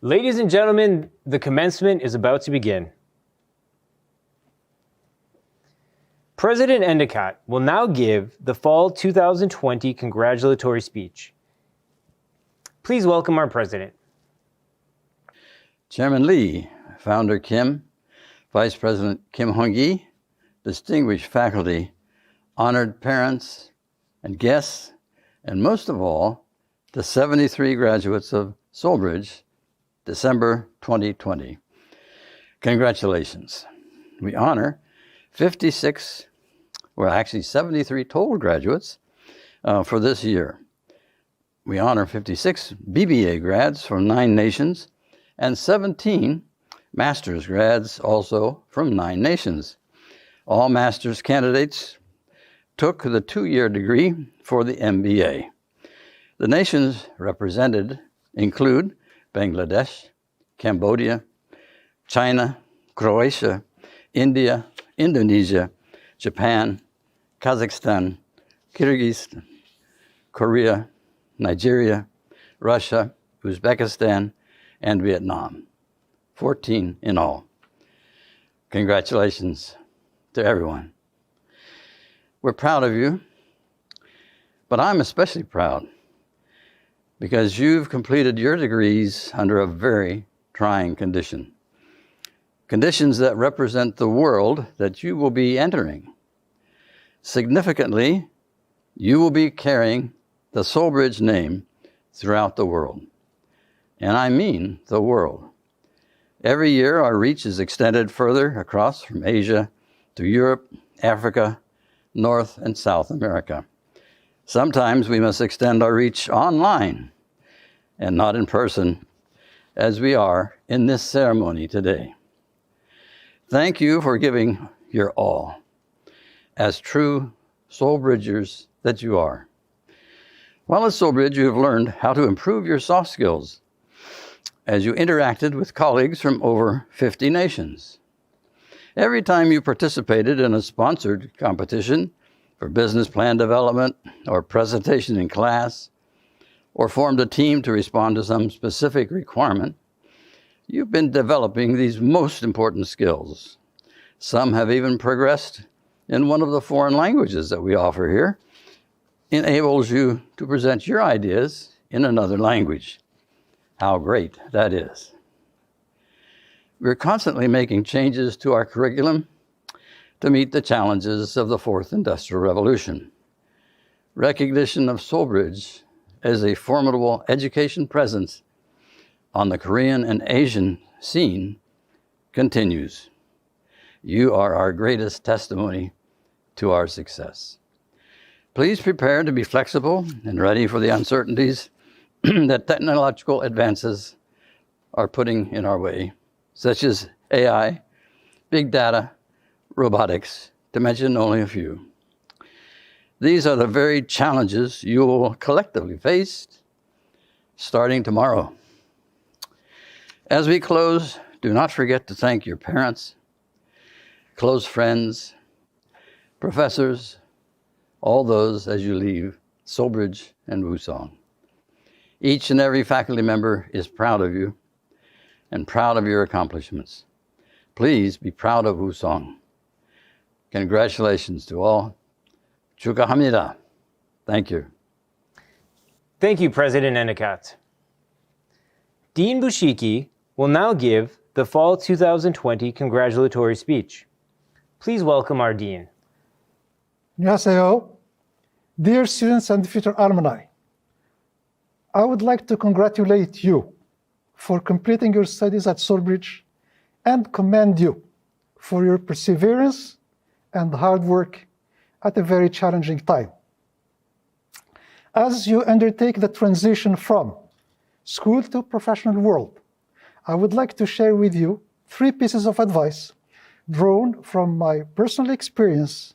Ladies and gentlemen, the commencement is about to begin. President Endicott will now give the Fall 2020 congratulatory speech. Please welcome our president. Chairman Lee, Founder Kim, Vice President Kim Hong-gi, distinguished faculty, honored parents and guests, and most of all, the 73 graduates of SolBridge, December 2020. Congratulations. We honor 73 total graduates for this year. We honor 56 BBA grads from 9 nations and 17 master's grads also from 9 nations. All master's candidates took the 2-year degree for the MBA. The nations represented include Bangladesh, Cambodia, China, Croatia, India, Indonesia, Japan, Kazakhstan, Kyrgyzstan, Korea, Nigeria, Russia, Uzbekistan, and Vietnam. 14 in all. Congratulations to everyone. We're proud of you, but I'm especially proud because you've completed your degrees under a very trying condition. Conditions that represent the world that you will be entering. Significantly, you will be carrying the SolBridge name throughout the world. And I mean the world. Every year, our reach is extended further across from Asia to Europe, Africa, North and South America. Sometimes we must extend our reach online and not in person, as we are in this ceremony today. Thank you for giving your all, as true SolBridgers that you are. While at SolBridge, you have learned how to improve your soft skills as you interacted with colleagues from over 50 nations. Every time you participated in a sponsored competition for business plan development or presentation in class, or formed a team to respond to some specific requirement, you've been developing these most important skills. Some have even progressed in one of the foreign languages that we offer here, enables you to present your ideas in another language. How great that is. We're constantly making changes to our curriculum to meet the challenges of the Fourth Industrial Revolution. Recognition of SolBridge as a formidable education presence on the Korean and Asian scene continues. You are our greatest testimony to our success. Please prepare to be flexible and ready for the uncertainties that technological advances are putting in our way, such as AI, big data, robotics, to mention only a few. These are the very challenges you will collectively face starting tomorrow. As we close, do not forget to thank your parents, close friends, professors, all those as you leave SolBridge and Wusong. Each and every faculty member is proud of you and proud of your accomplishments. Please be proud of Wusong. Congratulations to all. 축하합니다. Thank you. Thank you, President Endicott. Dean Bushiki will now give the Fall 2020 congratulatory speech. Please welcome our Dean. 안녕하세요. Dear students and future alumni, I would like to congratulate you for completing your studies at SolBridge and commend you for your perseverance and hard work at a very challenging time. As you undertake the transition from school to professional world, I would like to share with you 3 pieces of advice drawn from my personal experience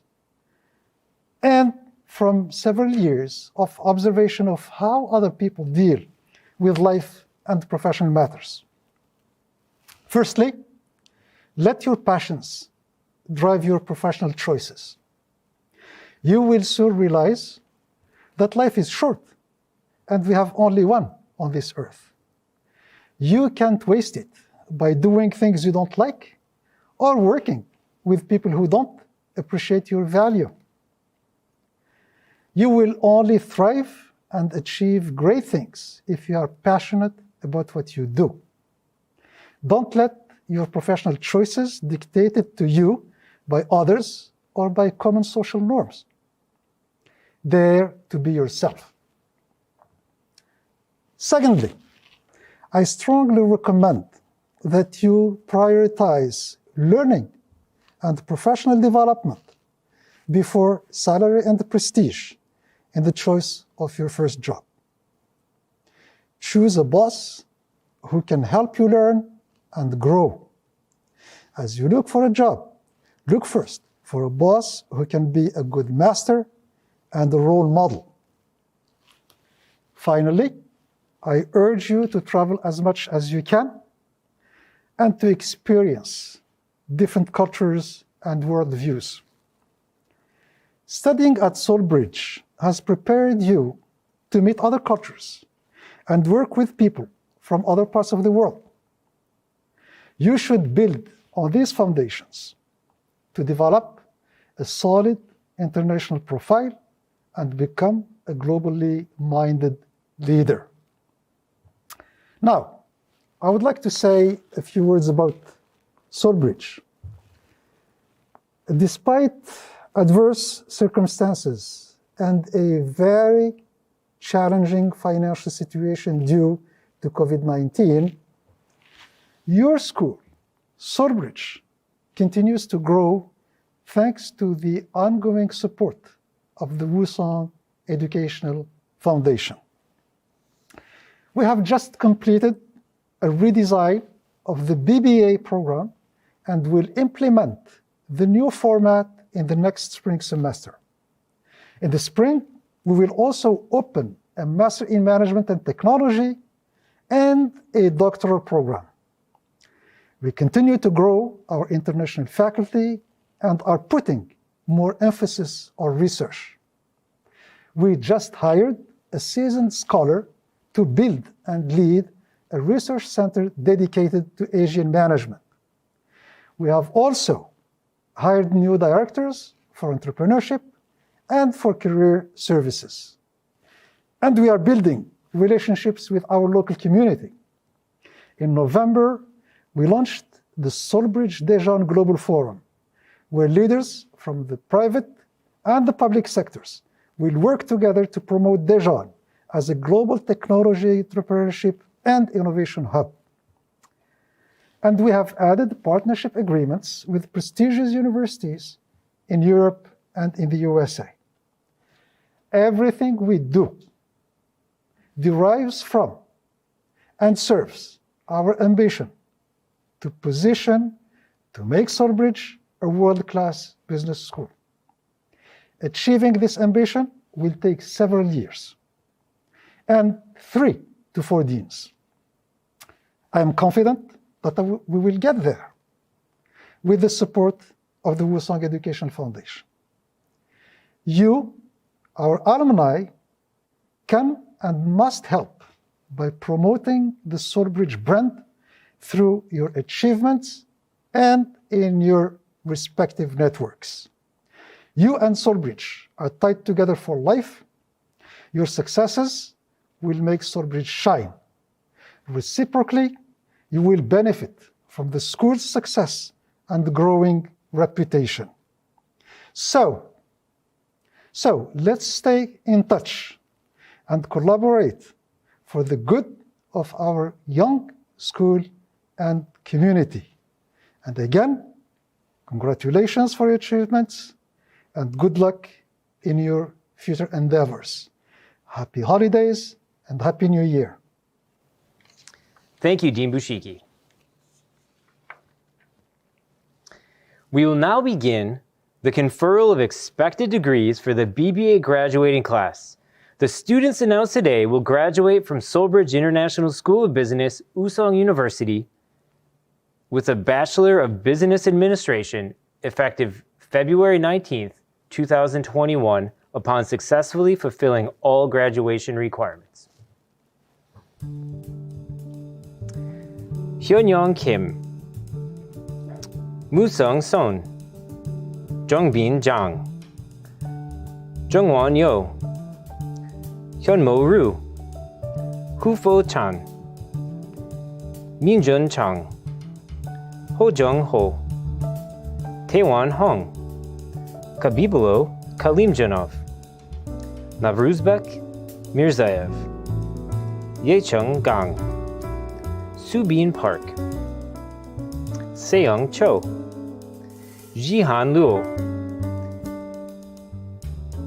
and from several years of observation of how other people deal with life and professional matters. Firstly, let your passions drive your professional choices. You will soon realize that life is short and we have only one on this earth. You can't waste it by doing things you don't like or working with people who don't appreciate your value. You will only thrive and achieve great things if you are passionate about what you do. Don't let your professional choices dictated to you by others or by common social norms. Dare to be yourself. Secondly, I strongly recommend that you prioritize learning and professional development before salary and prestige in the choice of your first job. Choose a boss who can help you learn and grow. As you look for a job, look first for a boss who can be a good master and a role model. Finally, I urge you to travel as much as you can and to experience different cultures and worldviews. Studying at SolBridge has prepared you to meet other cultures and work with people from other parts of the world. You should build on these foundations to develop a solid international profile and become a globally minded leader. Now, I would like to say a few words about SolBridge. Despite adverse circumstances and a very challenging financial situation due to COVID-19, your school, SolBridge, continues to grow thanks to the ongoing support of the Wusong Educational Foundation. We have just completed a redesign of the BBA program and will implement the new format in the next spring semester. In the spring, we will also open a Master in Management and Technology and a doctoral program. We continue to grow our international faculty and are putting more emphasis on research. We just hired a seasoned scholar to build and lead a research center dedicated to Asian management. We have also hired new directors for entrepreneurship and for career services. And we are building relationships with our local community. In November, we launched the SolBridge Daejeon Global Forum, where leaders from the private and the public sectors will work together to promote Daejeon as a global technology, entrepreneurship, and innovation hub. And we have added partnership agreements with prestigious universities in Europe and in the USA. Everything we do derives from and serves our ambition to make SolBridge a world-class business school. Achieving this ambition will take several years and 3 to 4 deans. I am confident that we will get there with the support of the Wusong Education Foundation. You, our alumni, can and must help by promoting the SolBridge brand through your achievements and in your respective networks. You and SolBridge are tied together for life. Your successes will make SolBridge shine. Reciprocally, you will benefit from the school's success and growing reputation. So let's stay in touch and collaborate for the good of our young school and community. And again, congratulations for your achievements and good luck in your future endeavors. Happy holidays and Happy New Year. Thank you, Dean Bushiki. We will now begin the conferral of expected degrees for the BBA graduating class. The students announced today will graduate from SolBridge International School of Business, Wusong University, with a Bachelor of Business Administration effective February 19th, 2021, upon successfully fulfilling all graduation requirements. Hyunyoung Kim, Musung Son, Jongbin Jang, Jungwon Yo, Hyunmo Ru, Hufo Chan, Minjun Chang, Hojung Ho, Taewon Hong, Kabibolo Kalimjanov, Navruzbek Mirzaev, Yechung Gang, Subin Park, Seyoung Cho, Jihan Luo,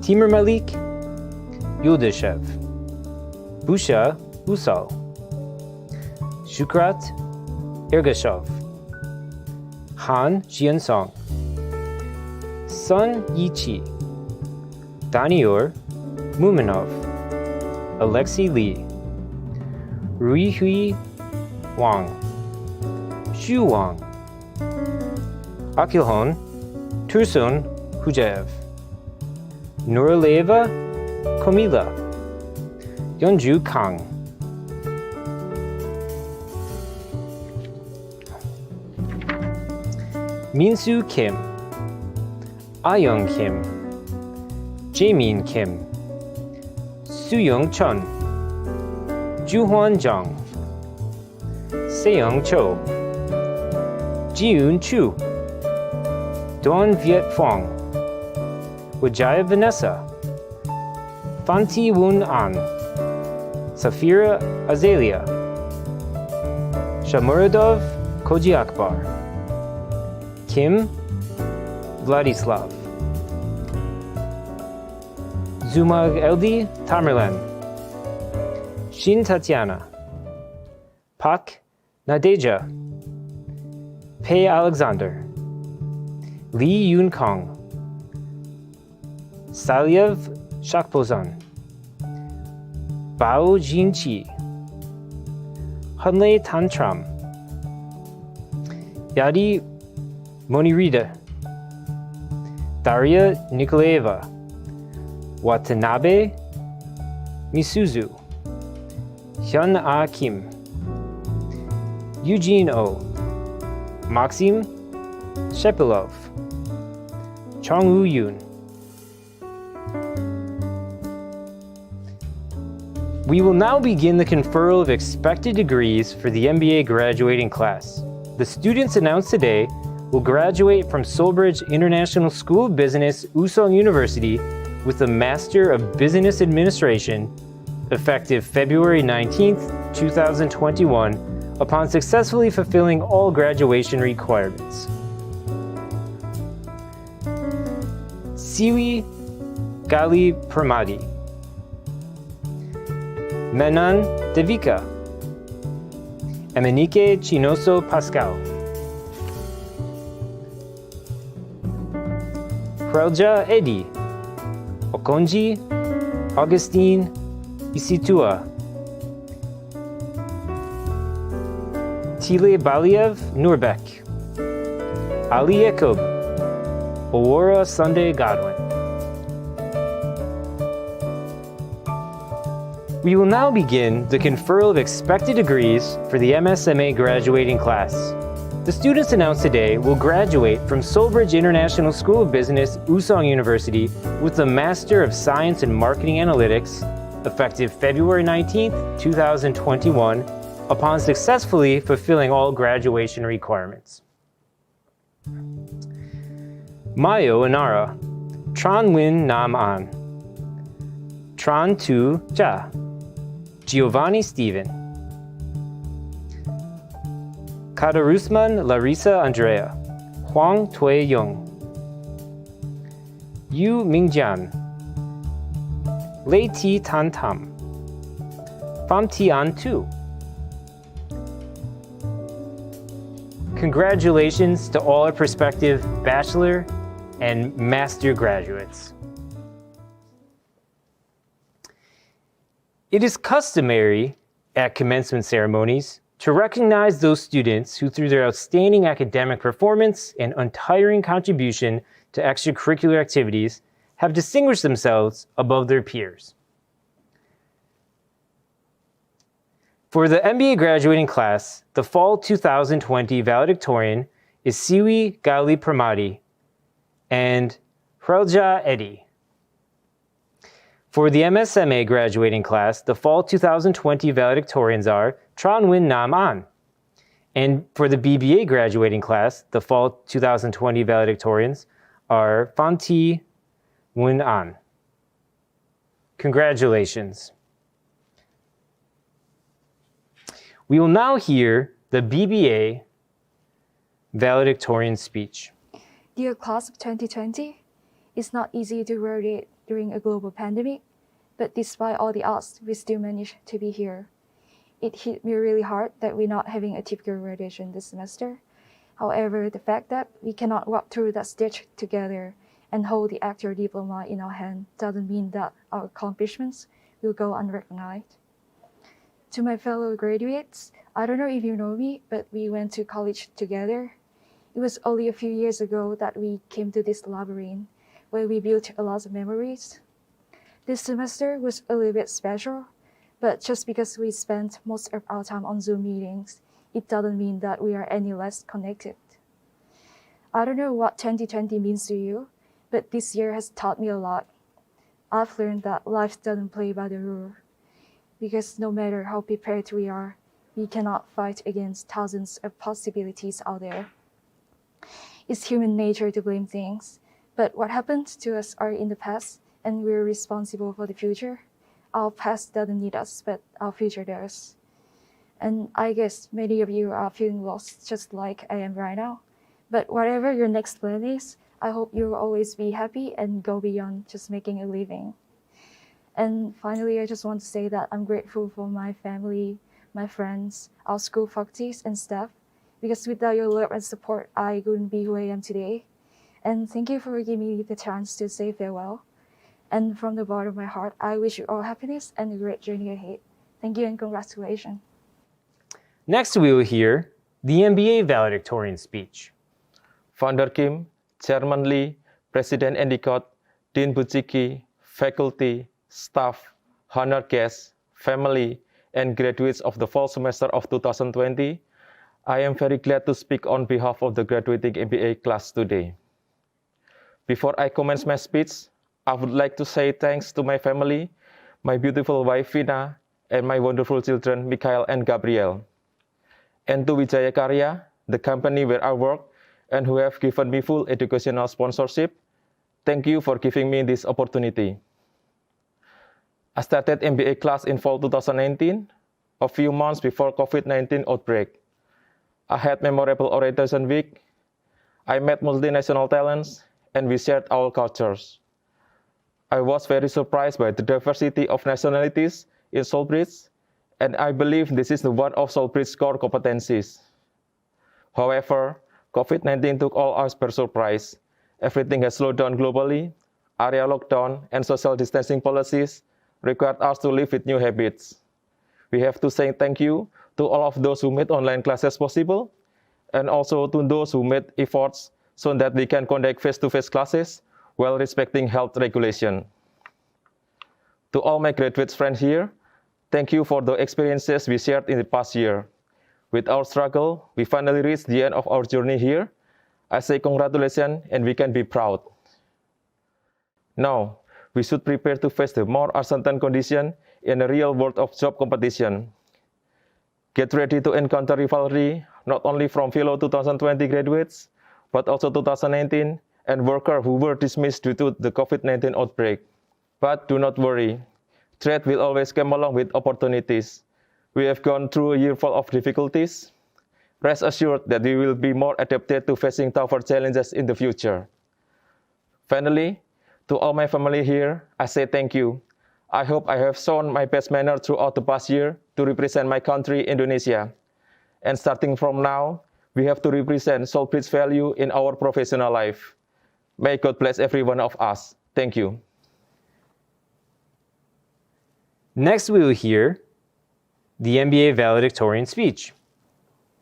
Timur Malik Yuldashev, Busha Usal, Shukrat Ergashov, Han Jiansong, Sun Yichi, Danior Muminov, Alexei Li, Ruihui Wang, Xu Wang, Akilhon Tursun Hujaev, Nuraleva Komila, Yeonju Kang. Minsu Kim, Ayoung Kim, Jaemin Kim, Suyoung Chun, Juhwan Jang, Seyoung Cho, Jiun Chu, Duan Viet Phuong, Wijaya Vanessa, Fanti Wun An, Safira Azalea, Shamuradov Koji Akbar, Kim Vladislav, Zumag Eldi Tamerlan, Shin Tatiana, Pak Nadeja, Pei Alexander, Lee Yun Kong, Salyev Shakpozan, Bao Jinchi, Hunlei Tantram, Yadi Monirida, Daria Nikolaeva, Watanabe Misuzu, Hyun Ah Kim, Eugene O, Maxim Shepilov, Chong-woo Yoon. We will now begin the conferral of expected degrees for the MBA graduating class. The students announced today will graduate from SolBridge International School of Business, Wusong University, with a Master of Business Administration effective February 19th, 2021, upon successfully fulfilling all graduation requirements. Siwi Gali Pramadi, Menan Devika, Emenike Chinoso Pascal, Prelja Edi, Okonji Augustine Isitua, Tile Baliev Nurbek, Ali Yacob, Owora Sunday Godwin. We will now begin the conferral of expected degrees for the MSMA graduating class. The students announced today will graduate from SolBridge International School of Business, Usong University with the Master of Science in Marketing Analytics, effective February 19th, 2021, upon successfully fulfilling all graduation requirements. Mayo Inara, Tran Win Nam An, Tran Tu Ja, Giovanni Stephen, Kadarusman Larissa Andrea, Huang Tui Yung, Yu Mingjian, Lei Ti Tan Tam, Pham Tian Tu. Congratulations to all our prospective bachelor and master graduates. It is customary at commencement ceremonies to recognize those students who, through their outstanding academic performance and untiring contribution to extracurricular activities, have distinguished themselves above their peers. For the MBA graduating class, the fall 2020 valedictorian is Siwi Gali Pramadi and Prelja Edi. For the MSMA graduating class, the fall 2020 valedictorians are Tran Win Nam An. And for the BBA graduating class, the fall 2020 valedictorians are Pham Thi Win An. Congratulations. We will now hear the BBA valedictorian speech. Dear class of 2020, it's not easy to graduate during a global pandemic, but despite all the odds, we still managed to be here. It hit me really hard that we're not having a typical graduation this semester. However, the fact that we cannot walk through that stage together and hold the actual diploma in our hand doesn't mean that our accomplishments will go unrecognized. To my fellow graduates, I don't know if you know me, but we went to college together. It was only a few years ago that we came to this labyrinth where we built a lot of memories. This semester was a little bit special, but just because we spent most of our time on Zoom meetings, it doesn't mean that we are any less connected. I don't know what 2020 means to you, but this year has taught me a lot. I've learned that life doesn't play by the rule, because no matter how prepared we are, we cannot fight against thousands of possibilities out there. It's human nature to blame things, but what happened to us are in the past, and we're responsible for the future. Our past doesn't need us, but our future does. And I guess many of you are feeling lost just like I am right now. But whatever your next plan is, I hope you'll always be happy and go beyond just making a living. And finally, I just want to say that I'm grateful for my family, my friends, our school faculties and staff, because without your love and support, I wouldn't be who I am today. And thank you for giving me the chance to say farewell. And from the bottom of my heart, I wish you all happiness and a great journey ahead. Thank you and congratulations. Next, we will hear the MBA valedictorian speech. Founder Kim, Chairman Lee, President Endicott, Dean Buchiki, faculty, staff, honored guests, family, and graduates of the fall semester of 2020, I am very glad to speak on behalf of the graduating MBA class today. Before I commence my speech, I would like to say thanks to my family, my beautiful wife Vina, and my wonderful children Mikhail and Gabriel. And to Wijaya Karya, the company where I work, and who have given me full educational sponsorship, thank you for giving me this opportunity. I started MBA class in fall 2019, a few months before COVID-19 outbreak. I had memorable orientation week. I met multinational talents, and we shared our cultures. I was very surprised by the diversity of nationalities in SolBridge, and I believe this is one of SolBridge's core competencies. However, COVID-19 took all us by surprise. Everything has slowed down globally. Area lockdown and social distancing policies required us to live with new habits. We have to say thank you to all of those who made online classes possible, and also to those who made efforts so that we can conduct face-to-face classes while respecting health regulation. To all my graduate friends here, thank you for the experiences we shared in the past year. With our struggle, we finally reached the end of our journey here. I say congratulations, and we can be proud. Now, we should prepare to face the more uncertain condition in the real world of job competition. Get ready to encounter rivalry, not only from fellow 2020 graduates, but also 2019 and workers who were dismissed due to the COVID-19 outbreak. But do not worry, threat will always come along with opportunities. We have gone through a year full of difficulties. Rest assured that we will be more adapted to facing tougher challenges in the future. Finally, to all my family here, I say thank you. I hope I have shown my best manner throughout the past year to represent my country, Indonesia. And starting from now, we have to represent SolBridge value in our professional life. May God bless every one of us. Thank you. Next, we will hear the MBA valedictorian speech.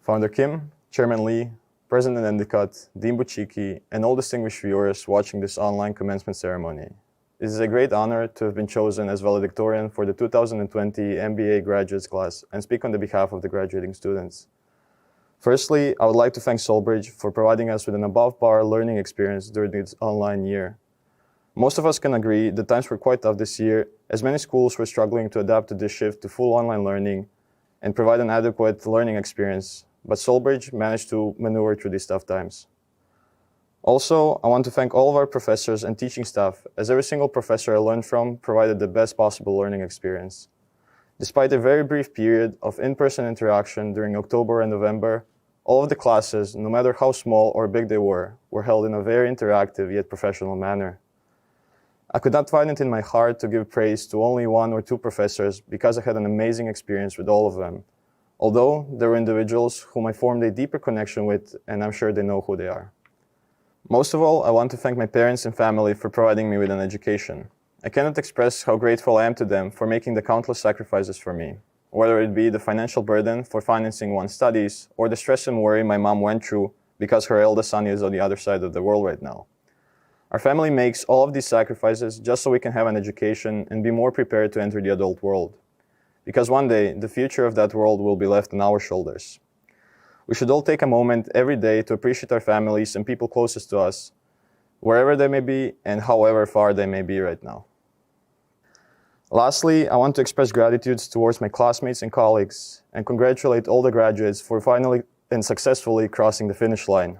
Founder Kim, Chairman Lee, President Endicott, Dean Buchiki, and all distinguished viewers watching this online commencement ceremony. It is a great honor to have been chosen as valedictorian for the 2020 MBA graduates class and speak on the behalf of the graduating students. Firstly, I would like to thank SolBridge for providing us with an above-par learning experience during this online year. Most of us can agree that times were quite tough this year, as many schools were struggling to adapt to this shift to full online learning and provide an adequate learning experience, but SolBridge managed to maneuver through these tough times. Also, I want to thank all of our professors and teaching staff, as every single professor I learned from provided the best possible learning experience. Despite a very brief period of in-person interaction during October and November, all of the classes, no matter how small or big they were held in a very interactive yet professional manner. I could not find it in my heart to give praise to only one or two professors because I had an amazing experience with all of them, although there were individuals whom I formed a deeper connection with, and I'm sure they know who they are. Most of all, I want to thank my parents and family for providing me with an education. I cannot express how grateful I am to them for making the countless sacrifices for me, whether it be the financial burden for financing one's studies or the stress and worry my mom went through because her eldest son is on the other side of the world right now. Our family makes all of these sacrifices just so we can have an education and be more prepared to enter the adult world. Because one day, the future of that world will be left on our shoulders. We should all take a moment every day to appreciate our families and people closest to us, wherever they may be and however far they may be right now. Lastly, I want to express gratitude towards my classmates and colleagues and congratulate all the graduates for finally and successfully crossing the finish line.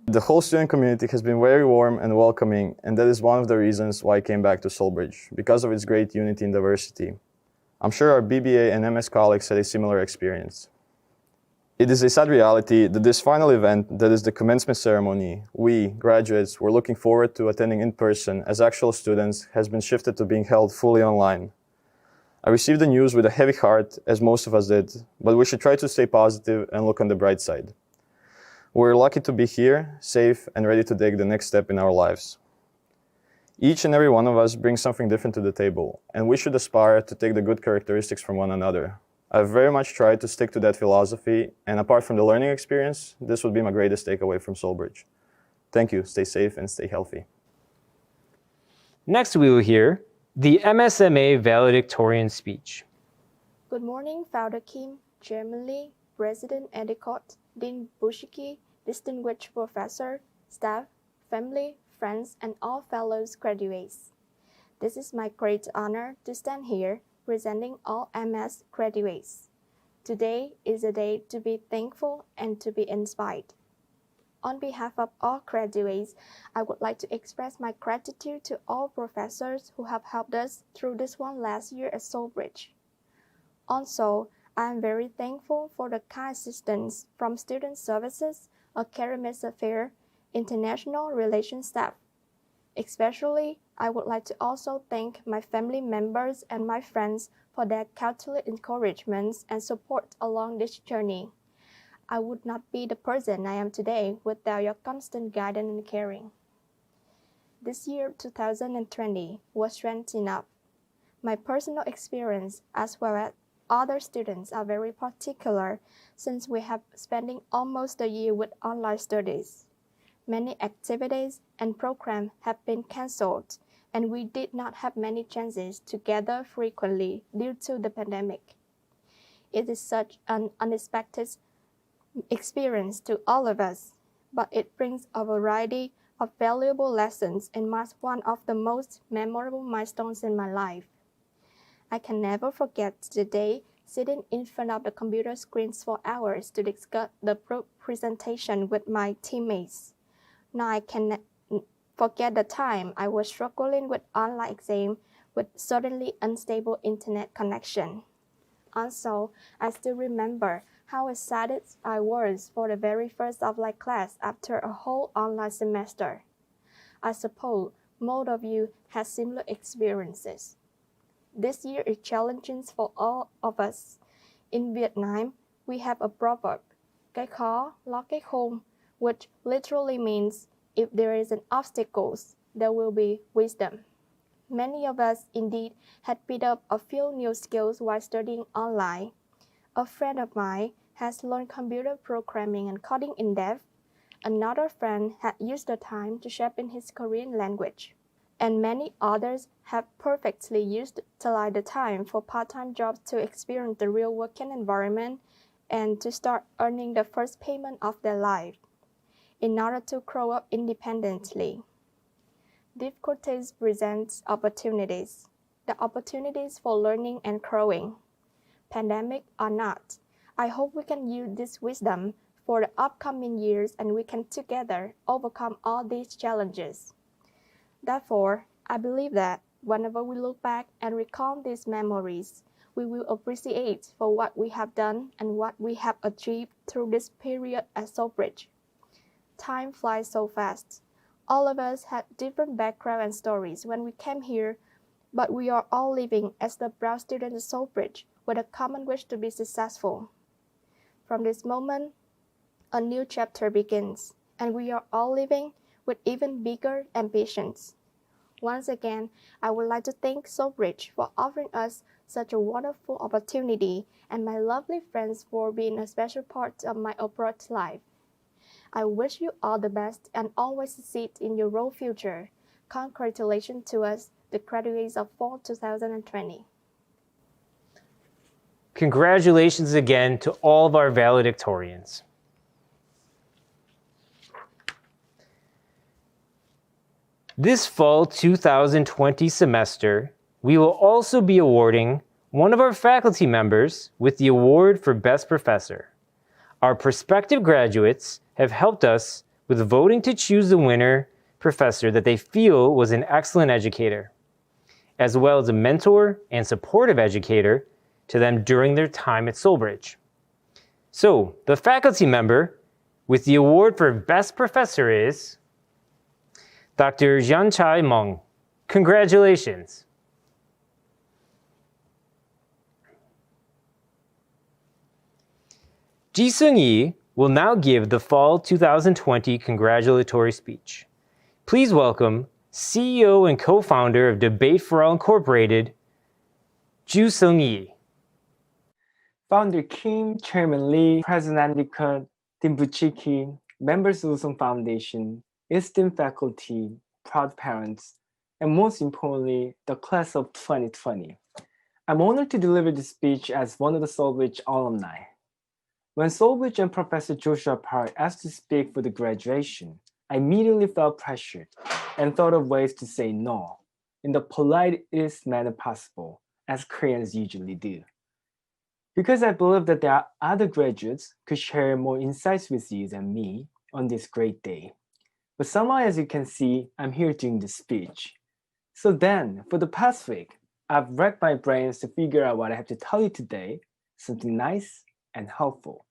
The whole student community has been very warm and welcoming, and that is one of the reasons why I came back to SolBridge, because of its great unity and diversity. I'm sure our BBA and MS colleagues had a similar experience. It is a sad reality that this final event, that is the commencement ceremony, we, graduates, were looking forward to attending in person as actual students, has been shifted to being held fully online. I received the news with a heavy heart, as most of us did, but we should try to stay positive and look on the bright side. We're lucky to be here, safe, and ready to take the next step in our lives. Each and every one of us brings something different to the table, and we should aspire to take the good characteristics from one another. I've very much tried to stick to that philosophy, and apart from the learning experience, this would be my greatest takeaway from SolBridge. Thank you, stay safe and stay healthy. Next, we will hear the MSMA valedictorian speech. Good morning, Founder Kim, Chairman Lee, President Endicott, Dean Buchiki, distinguished professor, staff, family, friends, and all fellow graduates. This is my great honor to stand here presenting all MS graduates. Today is a day to be thankful and to be inspired. On behalf of all graduates, I would like to express my gratitude to all professors who have helped us through this one last year at SolBridge. Also, I am very thankful for the kind assistance from Student Services, Academic Affairs, International Relations staff. Especially, I would like to also thank my family members and my friends for their countless encouragements and support along this journey. I would not be the person I am today without your constant guidance and caring. This year, 2020, was strange enough. My personal experience, as well as other students, are very particular since we have spending almost a year with online studies. Many activities and programs have been cancelled, and we did not have many chances to gather frequently due to the pandemic. It is such an unexpected experience to all of us, but it brings a variety of valuable lessons and marks one of the most memorable milestones in my life. I can never forget the day sitting in front of the computer screens for hours to discuss the presentation with my teammates. Now I can forget the time I was struggling with online exam with suddenly unstable internet connection. Also, I still remember how excited I was for the very first offline class after a whole online semester. I suppose most of you had similar experiences. This year is challenging for all of us. In Vietnam, we have a proverb, cái khó lo cái khôn, which literally means if there is an obstacle, there will be wisdom. Many of us indeed had picked up a few new skills while studying online. A friend of mine has learned computer programming and coding in depth. Another friend had used the time to sharpen his Korean language. And many others have perfectly utilized the time for part-time jobs to experience the real working environment and to start earning the first payment of their life in order to grow up independently. Difficulties present opportunities, the opportunities for learning and growing. Pandemic or not, I hope we can use this wisdom for the upcoming years and we can together overcome all these challenges. Therefore, I believe that whenever we look back and recall these memories, we will appreciate for what we have done and what we have achieved through this period at SolBridge. Time flies so fast. All of us had different backgrounds and stories when we came here, but we are all living as the proud students at SolBridge with a common wish to be successful. From this moment, a new chapter begins, and we are all living with even bigger ambitions. Once again, I would like to thank SolBridge for offering us such a wonderful opportunity and my lovely friends for being a special part of my abroad life. I wish you all the best and always succeed in your role future. Congratulations to us, the graduates of fall 2020. Congratulations again to all of our valedictorians. This fall 2020 semester, we will also be awarding one of our faculty members with the award for Best Professor. Our prospective graduates have helped us with voting to choose the winner professor that they feel was an excellent educator, as well as a mentor and supportive educator to them during their time at SolBridge. So, the faculty member with the award for Best Professor is Dr. Jianchai Meng. Congratulations. Ji-Sung Yi will now give the fall 2020 congratulatory speech. Please welcome CEO and co-founder of Debate for All Incorporated, Ji-Sung Yi. Founder Kim, Chairman Lee, President Endicott, Dean Buchicki, members of Usung Foundation, esteemed faculty, proud parents, and most importantly, the class of 2020. I'm honored to deliver this speech as one of the SolBridge alumni. When SolBridge and Professor Joshua Park asked to speak for the graduation, I immediately felt pressured and thought of ways to say no in the politest manner possible, as Koreans usually do. Because I believe that there are other graduates who could share more insights with you than me on this great day. But somehow, as you can see, I'm here doing the speech. So then, for the past week, I've racked my brains to figure out what I have to tell you today, something nice and helpful,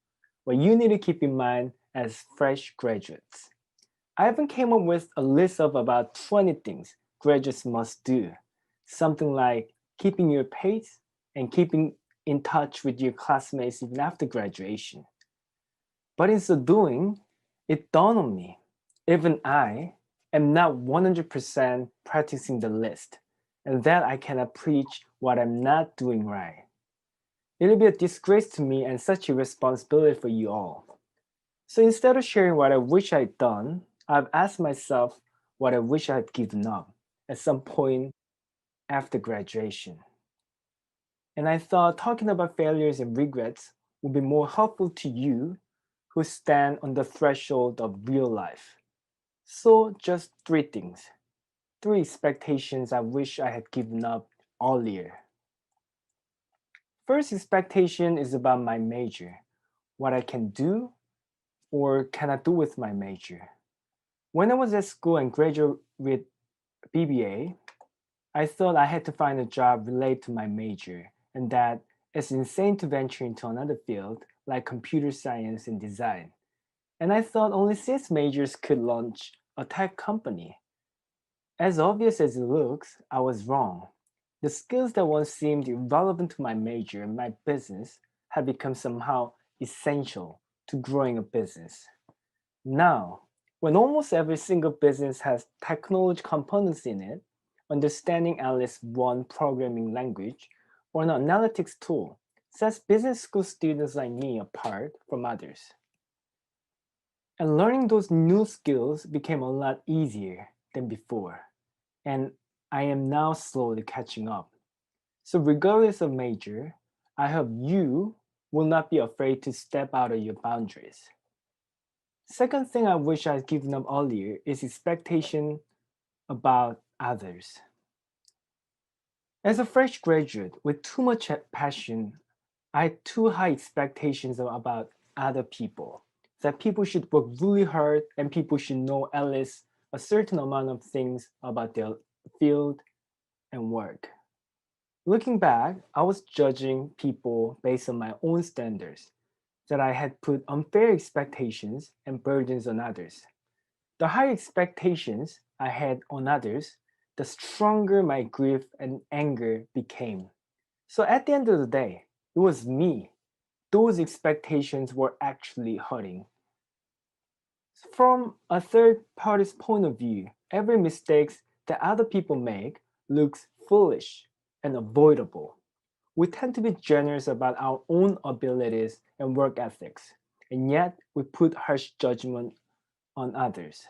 what you need to keep in mind as fresh graduates. I even came up with a list of about 20 things graduates must do, something like keeping your pace and keeping in touch with your classmates even after graduation. But in so doing, it dawned on me, even I am not 100% practicing the list, and that I cannot preach what I'm not doing right. It'll be a disgrace to me and such a responsibility for you all. So instead of sharing what I wish I'd done, I've asked myself what I wish I had given up at some point after graduation. And I thought talking about failures and regrets would be more helpful to you who stand on the threshold of real life. So, just three things, three expectations I wish I had given up earlier. First expectation is about my major, what I can do or cannot do with my major. When I was at school and graduated with BBA, I thought I had to find a job related to my major, and that it's insane to venture into another field like computer science and design. And I thought only cis majors could launch a tech company. As obvious as it looks, I was wrong. The skills that once seemed irrelevant to my major and my business had become somehow essential to growing a business. Now, when almost every single business has technology components in it, understanding at least one programming language or an analytics tool sets business school students like me apart from others. And learning those new skills became a lot easier than before, and I am now slowly catching up. So, regardless of major, I hope you will not be afraid to step out of your boundaries. Second thing I wish I'd given up earlier is expectation about others. As a fresh graduate with too much passion, I had too high expectations about other people. That people should work really hard and people should know at least a certain amount of things about their field and work. Looking back, I was judging people based on my own standards, that I had put unfair expectations and burdens on others. The higher expectations I had on others, the stronger my grief and anger became. So at the end of the day, it was me. Those expectations were actually hurting. From a third party's point of view, every mistake that other people make looks foolish and avoidable. We tend to be generous about our own abilities and work ethics, and yet we put harsh judgment on others.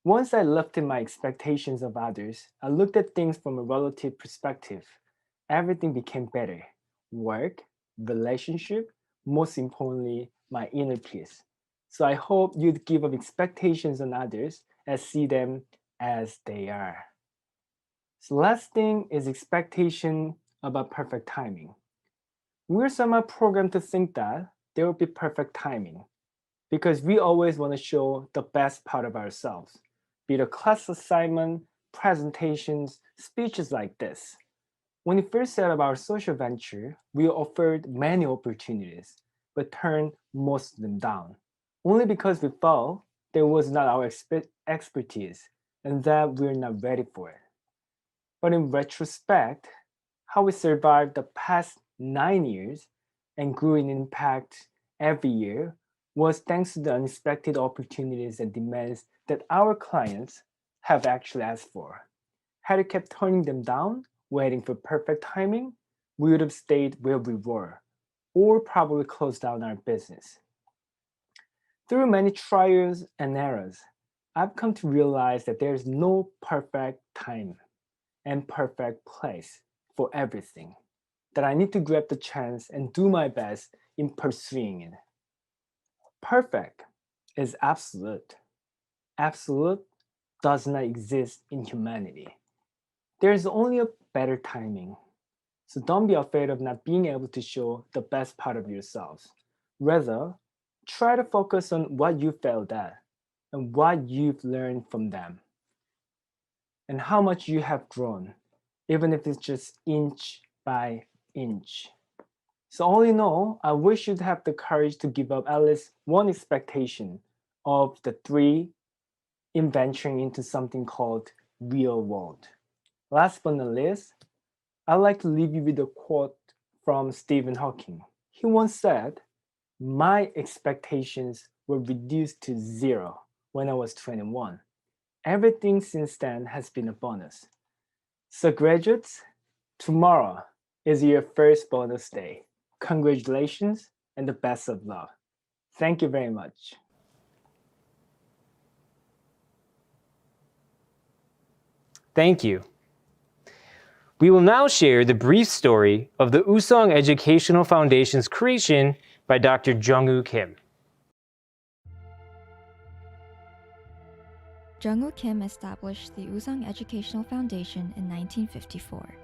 Once I lifted my expectations of others, I looked at things from a relative perspective. Everything became better. Work, relationship, most importantly, my inner peace. So I hope you'd give up expectations on others and see them as they are. So last thing is expectation about perfect timing. We're somehow programmed to think that there will be perfect timing because we always want to show the best part of ourselves, be it a class assignment, presentations, speeches like this. When we first set up our social venture, we were offered many opportunities, but turned most of them down, only because we felt there was not our expertise and that we're not ready for it. But in retrospect, how we survived the past 9 years and grew in impact every year was thanks to the unexpected opportunities and demands that our clients have actually asked for. Had we kept turning them down, waiting for perfect timing, we would have stayed where we were, or probably closed down our business. Through many trials and errors, I've come to realize that there is no perfect time and perfect place for everything, that I need to grab the chance and do my best in pursuing it. Perfect is absolute. Absolute does not exist in humanity. There is only a better timing. So don't be afraid of not being able to show the best part of yourselves. Rather, try to focus on what you failed at and what you've learned from them and how much you have grown, even if it's just inch by inch. So all in all, I wish you'd have the courage to give up at least one expectation of the three in venturing into something called real world. Last but not least, I'd like to leave you with a quote from Stephen Hawking. He once said, "My expectations were reduced to zero when I was 21. Everything since then has been a bonus." So graduates, tomorrow is your first bonus day. Congratulations and the best of luck. Thank you very much. Thank you. We will now share the brief story of the Usong Educational Foundation's creation by Dr. Jung-woo Kim. Jung-woo Kim established the Usong Educational Foundation in 1954.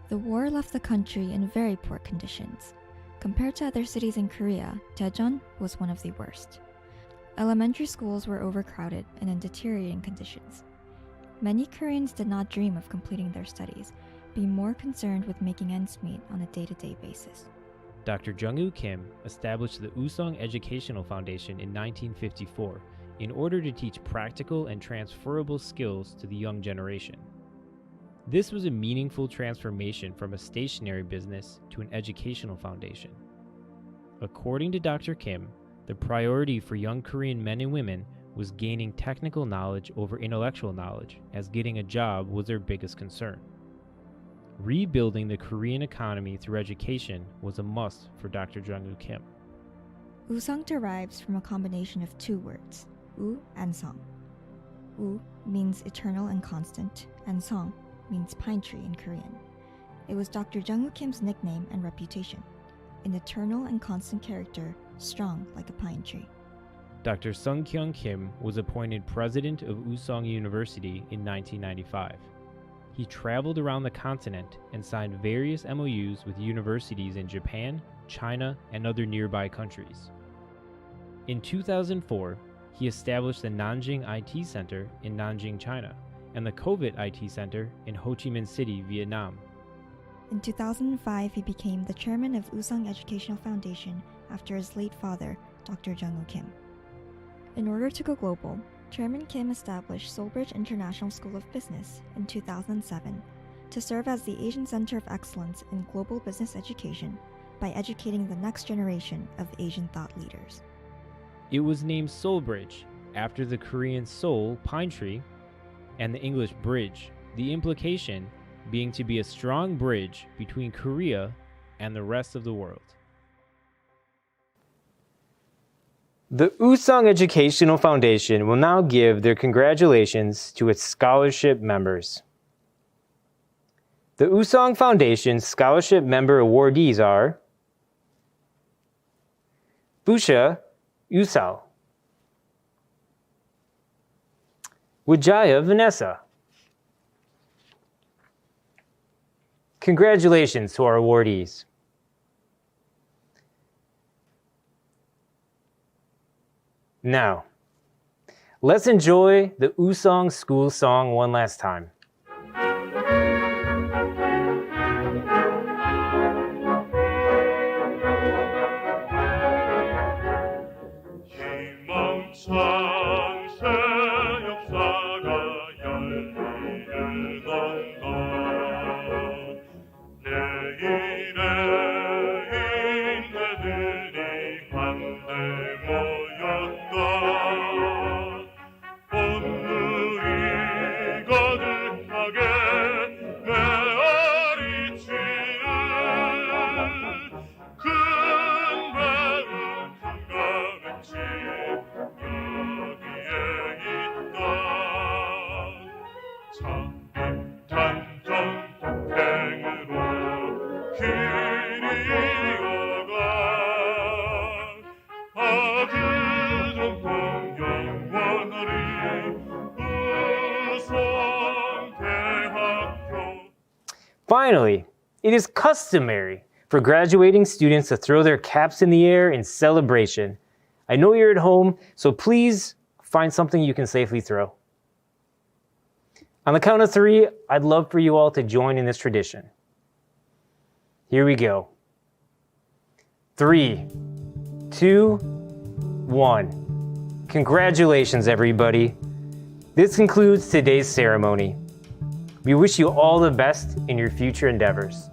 The war left the country in very poor conditions. Compared to other cities in Korea, Daejeon was one of the worst. Elementary schools were overcrowded and in deteriorating conditions. Many Koreans did not dream of completing their studies, being more concerned with making ends meet on a day-to-day basis. Dr. Jung-woo Kim established the Usong Educational Foundation in 1954 in order to teach practical and transferable skills to the young generation. This was a meaningful transformation from a stationary business to an educational foundation. According to Dr. Kim, the priority for young Korean men and women was gaining technical knowledge over intellectual knowledge, as getting a job was their biggest concern. Rebuilding the Korean economy through education was a must for Dr. Jung-woo Kim. Usong derives from a combination of two words, U and Song. U means eternal and constant, and Song means pine tree in Korean. It was Dr. Jung-woo Kim's nickname and reputation, an eternal and constant character, strong like a pine tree. Dr. Sung-kyung Kim was appointed president of Usong University in 1995. He traveled around the continent and signed various MOUs with universities in Japan, China, and other nearby countries. In 2004, he established the Nanjing IT Center in Nanjing, China, and the COVID IT Center in Ho Chi Minh City, Vietnam. In 2005, he became the chairman of Usong Educational Foundation after his late father, Dr. Jung-woo Kim. In order to go global, Chairman Kim established SolBridge International School of Business in 2007 to serve as the Asian Center of Excellence in global business education by educating the next generation of Asian thought leaders. It was named SolBridge after the Korean Sol, pine tree, and the English bridge, the implication being to be a strong bridge between Korea and the rest of the world. The Usong Educational Foundation will now give their congratulations to its scholarship members. The Usong Foundation scholarship member awardees are Busha Usal, Wijaya Vanessa. Congratulations to our awardees. Now, let's enjoy the Usong school song one last time. Finally, it is customary for graduating students to throw their caps in the air in celebration. I know you're at home, so please find something you can safely throw. On the count of 3, I'd love for you all to join in this tradition. Here we go. 3, 2, 1. Congratulations, everybody. This concludes today's ceremony. We wish you all the best in your future endeavors.